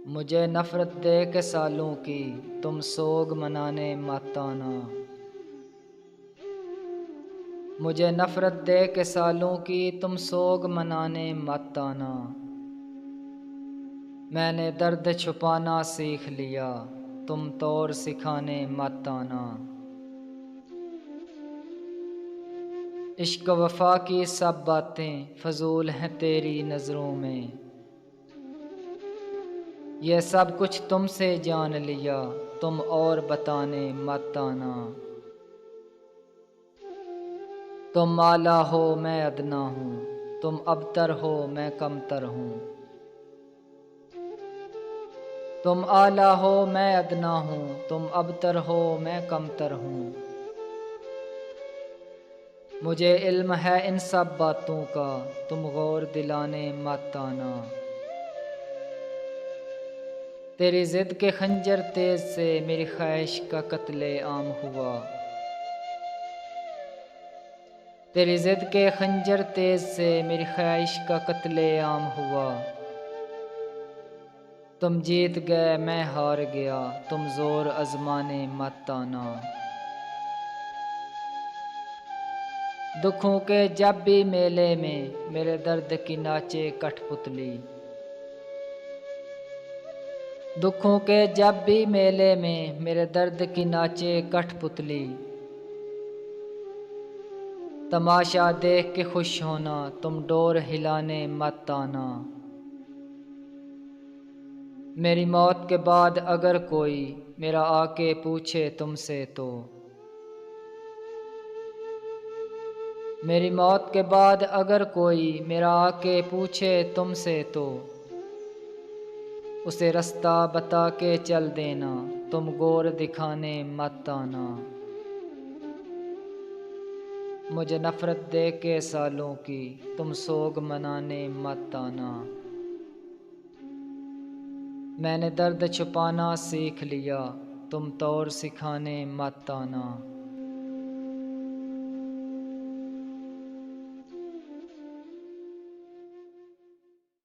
मुझे नफ़रत दे के सालों की तुम सोग मनाने मत आना। मुझे नफ़रत दे के सालों की तुम सोग मनाने मत आना। मैंने दर्द छुपाना सीख लिया, तुम तौर सिखाने मत आना। इश्क वफ़ा की सब बातें फ़ज़ूल हैं तेरी नज़रों में। ये सब कुछ तुमसे जान लिया, तुम और बताने मत आना। तुम आला हो मैं अदना हूँ, तुम अबतर हो मैं कमतर हूँ। तुम आला हो मैं अदना हूँ, तुम अबतर हो मैं कमतर हूँ। मुझे इल्म है इन सब बातों का, तुम गौर दिलाने मत आना। तेरी ज़िद के खंजर तेज से मेरी ख्वाहिश का कत्ले आम हुआ। तेरी ज़िद के खंजर तेज से मेरी ख्वाहिश का कत्ले आम हुआ। तुम जीत गए मैं हार गया, तुम ज़ोर आज़माने मत आना। दुखों के जब भी मेले में मेरे दर्द की नाचे कठपुतली। दुखों के जब भी मेले में मेरे दर्द की नाचे कठपुतली। तमाशा देख के खुश होना, तुम डोर हिलाने मत आना। मेरी मौत के बाद अगर कोई मेरा आके पूछे तुमसे तो। मेरी मौत के बाद अगर कोई मेरा आके पूछे तुमसे तो। उसे रास्ता बता के चल देना, तुम गौर दिखाने मत आना। मुझे नफ़रत दे के सालों की तुम सोग मनाने मत आना। मैंने दर्द छुपाना सीख लिया, तुम तौर सिखाने मत आना।